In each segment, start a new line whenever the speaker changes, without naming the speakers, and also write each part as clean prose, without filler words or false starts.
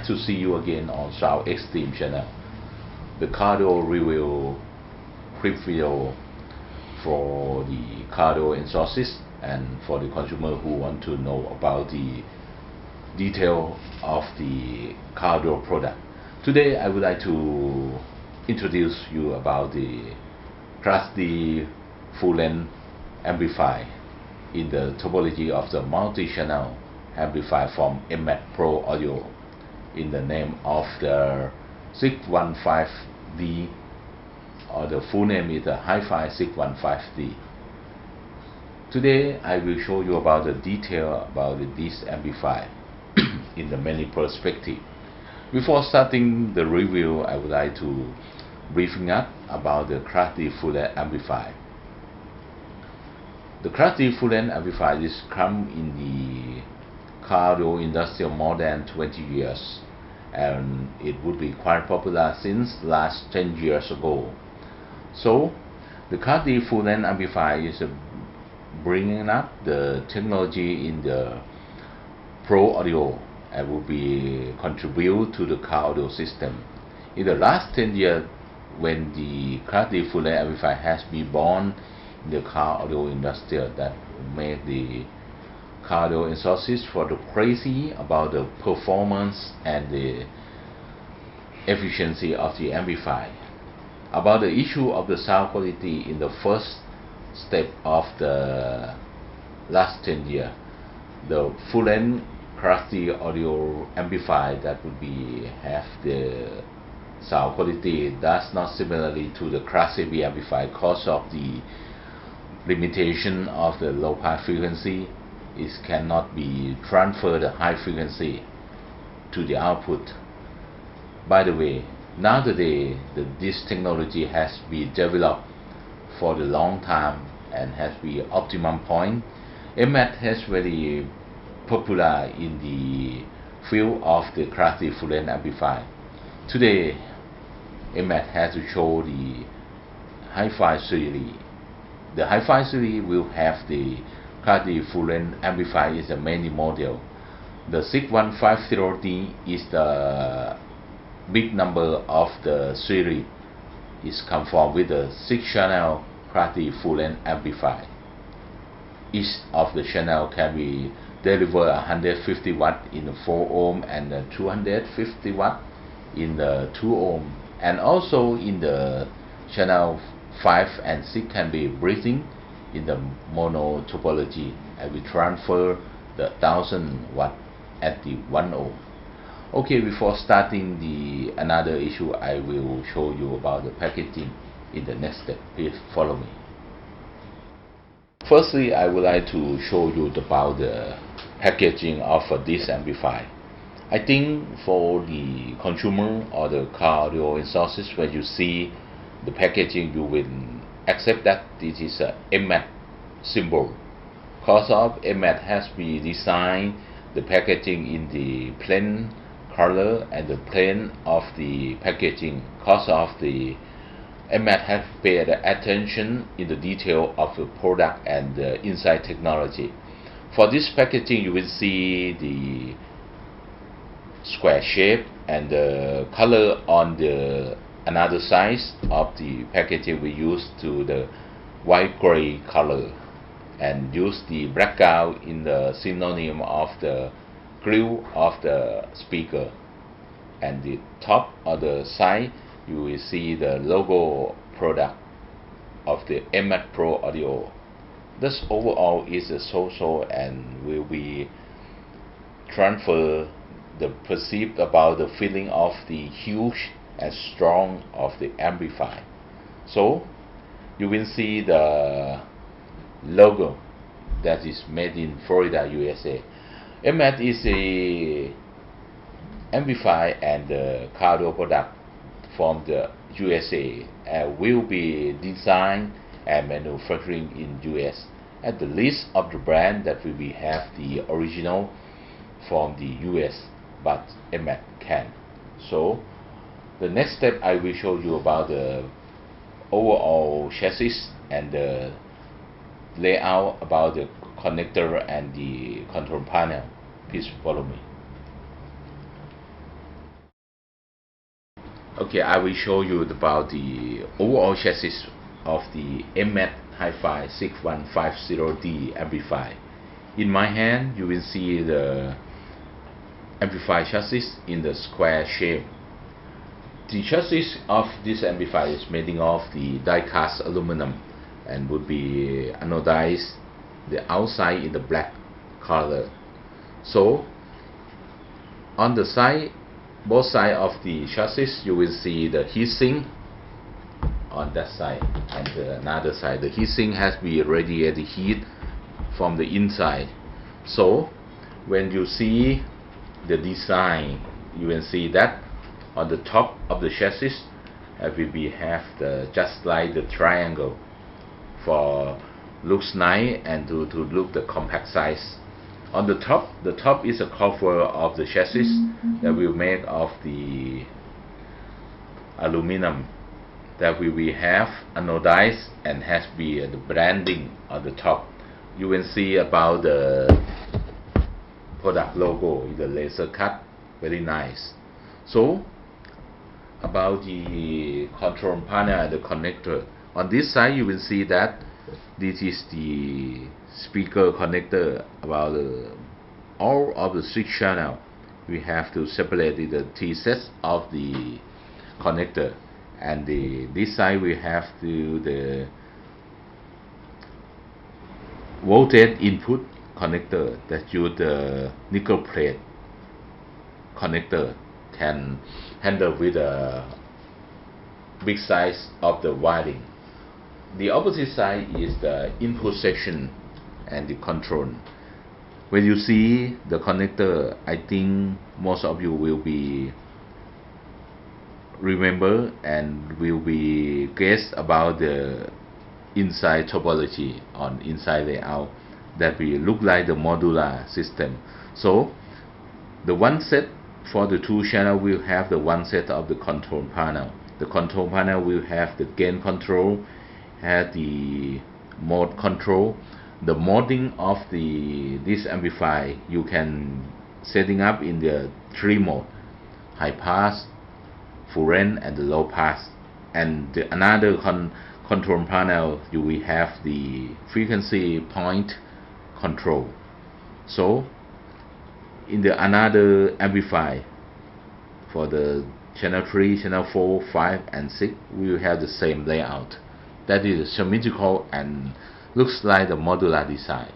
to see you again on Sound Extreme channel. The cardio review quick video for the cardio exorcist and for the consumer who want to know about the detail of the cardio product. Today I would like to introduce you about the Class D full-length amplifier in the topology of the multi-channel amplifier from MMATS Pro Audio in the name of the HIFI6150D, or the full name is the HIFI6150D. Today I will show you about the detail about this amplifier in the many perspectives. Before starting the review, I would like to briefing up about the Class D full-length amplifier. The Class D full-length amplifier is come in the cardio industry more than 20 years, and it would be quite popular since last 10 years ago. So the Class D full-length amplifier is bringing up the technology in the Pro Audio and will be contribute to the car audio system. In the last 10 years, when the Class D full-length amplifier has been born in the car audio industry, that make the car audio enthusiasts for the crazy about the performance and the efficiency of the amplifier. About the issue of the sound quality in the first step of the last 10 years, the full-length Class D audio amplifier that would be have the sound quality does not similarly to the Class AB amplifier because of the limitation of the low pass frequency. It cannot be transferred the high frequency to the output. By the way, nowadays this technology has been developed for the long time and has been optimum point. MMATS has very popular in the field of the Class D full-length amplifier. Today, MMATS has to show the HIFI series. The HIFI series will have the Class D full-length amplifier is the main model. The 6150D is the big number of the series. Is conformed with the 6-channel Class D full-length amplifier. Each of the channel can be deliver 150 watt in the 4 ohm and 250 watt in the 2 ohm, and also in the channel 5 and 6 can be breathing in the mono topology, and we transfer the 1000 watt at the 1 ohm. Okay, before starting the another issue, I will show you about the packaging in the next step. Please follow me. Firstly, I would like to show you about the packaging of this amplifier. I think for the consumer or the car audio enthusiast, when you see the packaging, you will accept that this is a MMATS symbol. Because of MMATS has been designed the packaging in the plain color and the plain of the packaging. Because of the MMATS have paid attention in the detail of the product and the inside technology. For this packaging, you will see the square shape and the color on the another side of the packaging. We use to the white gray color and use the background in the synonym of the grill of the speaker. And the top of the side, you will see the logo product of the MMATS Pro Audio. This overall is a so-so and will be transfer the perceived about the feeling of the huge and strong of the amplifier. So you will see the logo that is made in Florida, USA. MMATS is a amplifier and the cardio product from the USA and will be designed and manufacturing in US. At the list of the brand that we will have the original from the US, but MMATS can. So the next step, I will show you about the overall chassis and the layout about the connector and the control panel. Please follow me. Okay, I will show you about the overall chassis of the MMATS HIFI6150D amplifier. In my hand, you will see the amplifier chassis in the square shape. The chassis of this amplifier is made of the die-cast aluminum and would be anodized the outside in the black color. So on the side, both sides of the chassis, you will see the heatsink on that side, and another side the heatsink has been radiated heat from the inside. So when you see the design, you will see that on the top of the chassis we have the just like the triangle for looks nice and to look the compact size. On the top is a cover of the chassis that will make of the aluminum that we will have anodized and has be the branding on the top. You will see about the product logo in the laser cut, very nice. So about the control panel and the connector, on this side you will see that this is the speaker connector. About all of the 6 channel, we have to separate the T sets of the connector, and this side we have to the voltage input connector that use the nickel plate connector can handle with a big size of the wiring. The opposite side is the input section and the control. When you see the connector, I think most of you will be remember and will be guess about the inside topology on inside layout that will look like the modular system. So the one set for the 2 channel will have the one set of the control panel. The control panel will have the gain control, have the mode control. The moding of this amplifier you can setting up in the 3 mode: high pass, full range, and the low pass. And another control panel you will have the frequency point control. So in the another amplifier for the channel 3, channel 4, 5, and 6, we will have the same layout. That is symmetrical and looks like the modular design.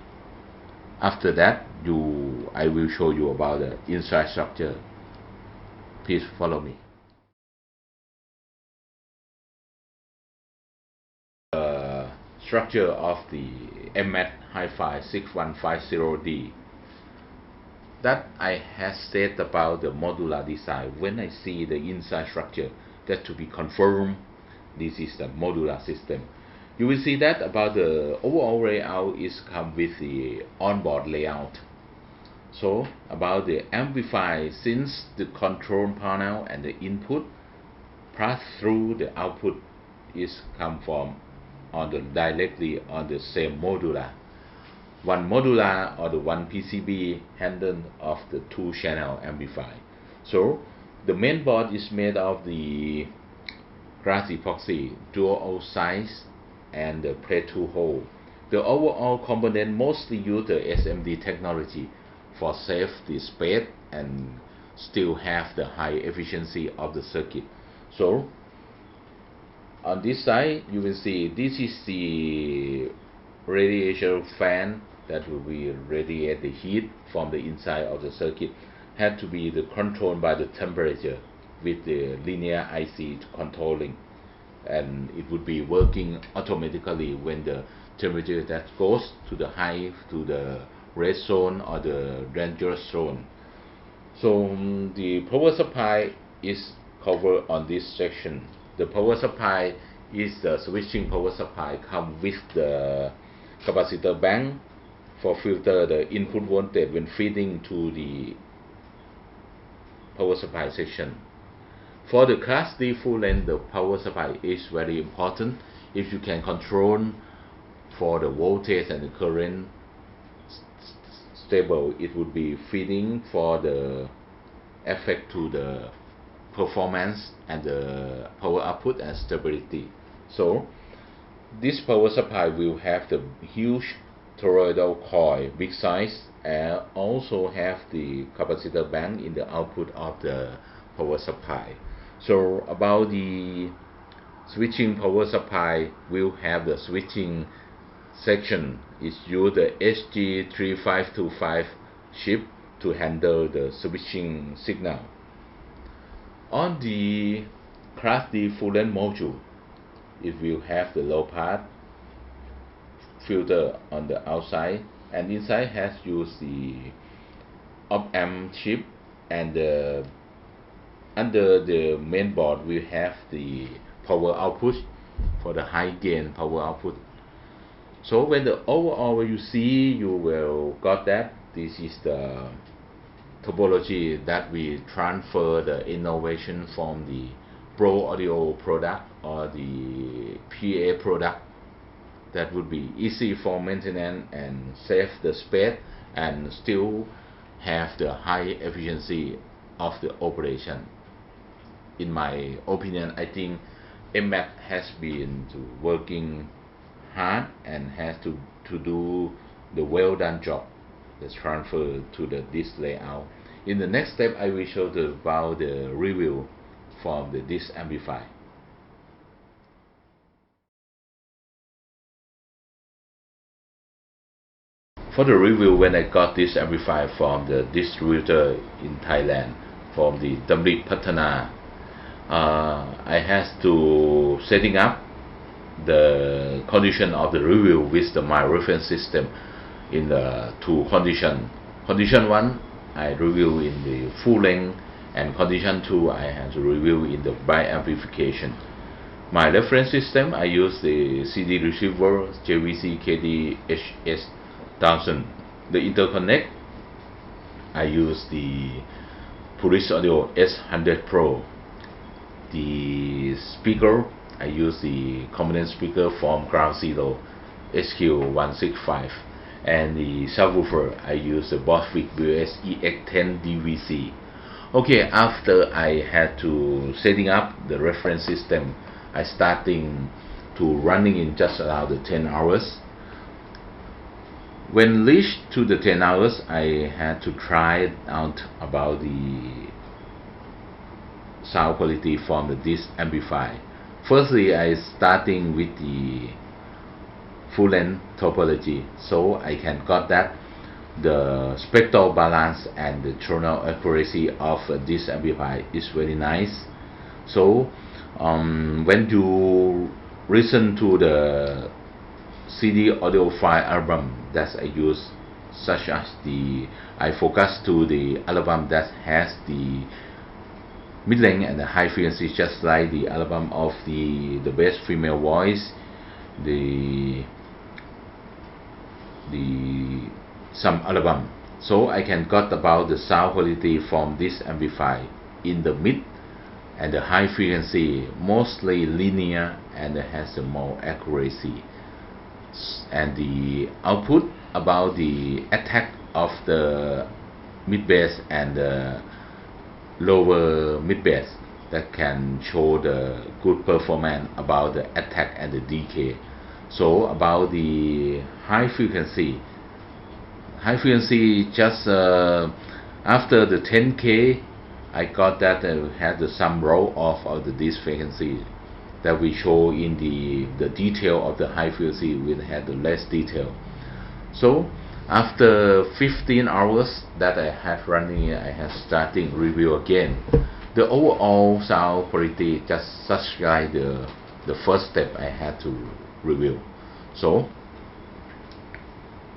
After that, I will show you about the inside structure. Please follow me. The structure of the MMATS HIFI6150D that I have said about the modular design. When I see the inside structure, that to be confirmed this is the modular system. You will see that about the overall layout is come with the onboard layout. So about the amplifier, since the control panel and the input pass through the output is come from directly on the same modular. One modular or the one PCB handle of the 2 channel amplifier. So the main board is made of the glass epoxy dual size and the plate 2 hole. The overall component mostly use the SMD technology for save the space and still have the high efficiency of the circuit. So on this side you will see this is the radiation fan that will be radiate the heat from the inside of the circuit. Had to be controlled by the temperature with the linear IC controlling, and it would be working automatically when the temperature that goes to the high, to the red zone or the dangerous zone. So the power supply is covered on this section. The power supply is the switching power supply, come with the capacitor bank for filter the input voltage when feeding to the power supply section. For the Class D full length, the power supply is very important. If you can control for the voltage and the current stable, it would be feeding for the effect to the performance and the power output and stability. So this power supply will have the huge toroidal coil, big size, and also have the capacitor bank in the output of the power supply. So about the switching power supply, will have the switching section is use the SG3525 chip to handle the switching signal. On the Class D full-length module, it will have the low pass filter on the outside, and inside has used the op-amp chip, and under the main board we have the power output for the high gain power output. So when the overall you see, you will got that this is the topology that we transfer the innovation from the Pro Audio product or the PA product, that would be easy for maintenance and save the space and still have the high efficiency of the operation. In my opinion, I think MMATS has been working hard and has to do the well done job, the transfer to this layout. In the next step, I will show about the review from this amplifier. For the review, when I got this amplifier from the distributor in Thailand, from the Damri Patana, I had to setting up the condition of the review with my reference system in the two conditions. Condition 1, I review in the full length, and condition 2, I had to review in the bi-amplification. My reference system, I use the CD receiver JVC KD HS 1000. The interconnect, I use the Police Audio S100 Pro. The speaker, I use the component speaker from Ground Zero SQ165, and the subwoofer, I use the Boswick BOS EX10 DVC. Okay, after I had to setting up the reference system, I starting to running in just around the 10 hours. When reached to the 10 hours, I had to try out about the sound quality from this amplifier. Firstly, I starting with the full length topology, so I can got that the spectral balance and the tonal accuracy of this amplifier is very nice. So when you listen to the CD audiophile album that I use, such as I focus to the album that has the mid-length and the high frequency, just like the album of the best female voice, some album. So I can got about the sound quality from this amplifier in the mid and the high frequency, mostly linear and has more accuracy. And the output about the attack of the mid bass and the lower mid bass, that can show the good performance about the attack and the decay. So about the high frequency just after the 10K, I got that had some roll off of this frequency that we show in the detail of the high frequency will have the less detail. So after 15 hours that I have running, I have starting review again. The overall sound quality just such like the first step I had to review. So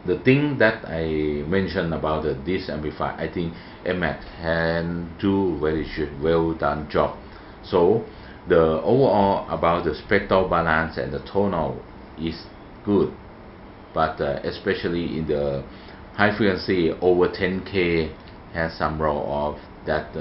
the thing that I mentioned about this amplifier, I think MMATS can do very well done job. So the overall about the spectral balance and the tonal is good, but especially in the high frequency over 10K has some roll off that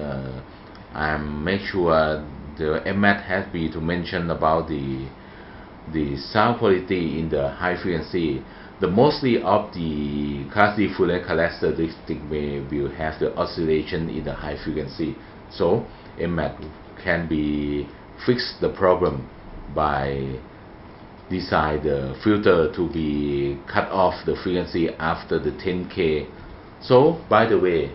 I make sure the MMATS has been to mention about the sound quality in the high frequency. The mostly of the Class D full length characteristic will have the oscillation in the high frequency. So MMATS can be fix the problem by design the filter to be cut off the frequency after the 10K. So by the way,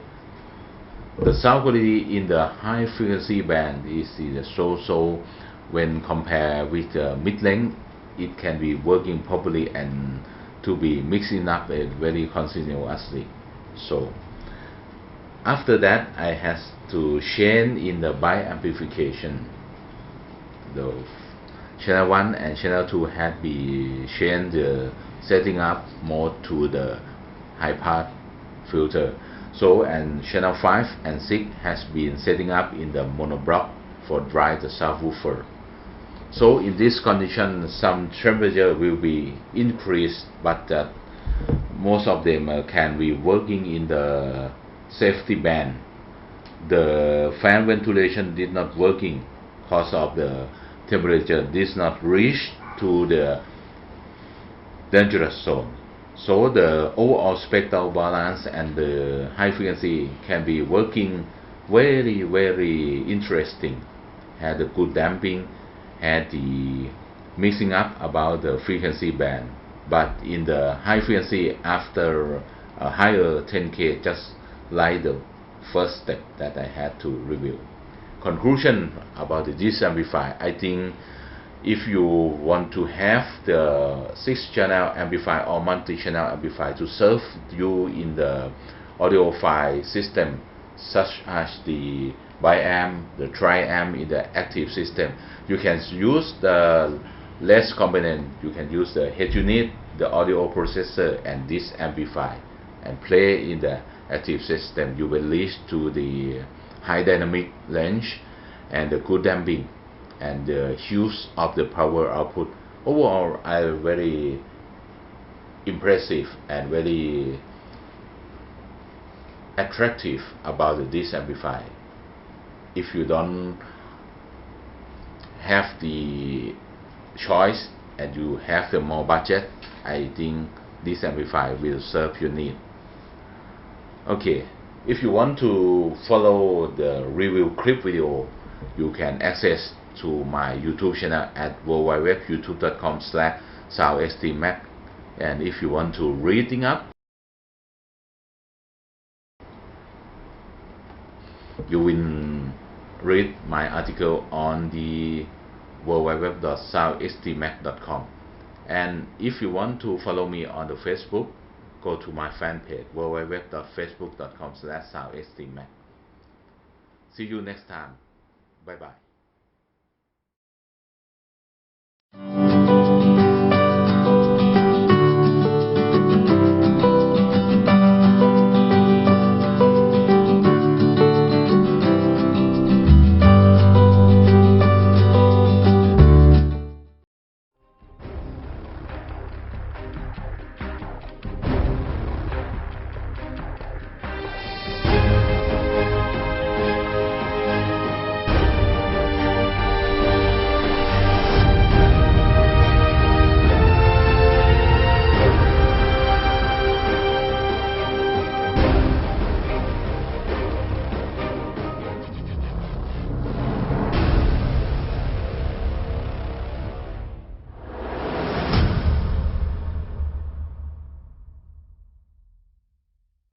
the sound quality in the high frequency band is so when compared with the mid-length, it can be working properly and to be mixing up very continuously. So after that, I have to change in the bi-amplification. The channel 1 and channel 2 had be changed the setting up more to the high pass filter. So and channel 5 and 6 has been setting up in the monoblock for drive the subwoofer. So in this condition, some temperature will be increased, but most of them can be working in the safety band. The fan ventilation did not working because of the temperature did not reach to the dangerous zone. So the overall spectral balance and the high frequency can be working very interesting. Had a good damping, had the mixing up about the frequency band. But in the high frequency, after a higher 10K, just like the first step that I had to review. Conclusion about this amplifier, I think if you want to have the 6-channel amplifier or multi-channel amplifier to serve you in the audiophile system, such as the biamp, the triamp in the active system, you can use the less component. You can use the head unit, the audio processor, and this amplifier, and play in the active system. You will lead to the high dynamic range and the good damping and the use of the power output. Overall, I'm very impressive and very attractive about this amplifier. If you don't have the choice and you have the more budget, I think this amplifier will serve your need. Okay, if you want to follow the review clip video, you can access to my YouTube channel at www.youtube.com/soundstmac. And if you want to reading up, you will read my article on the www.soundstmac.com. And if you want to follow me on the Facebook, go to my fan page www.facebook.com/soundstmac. See you next time. Bye bye.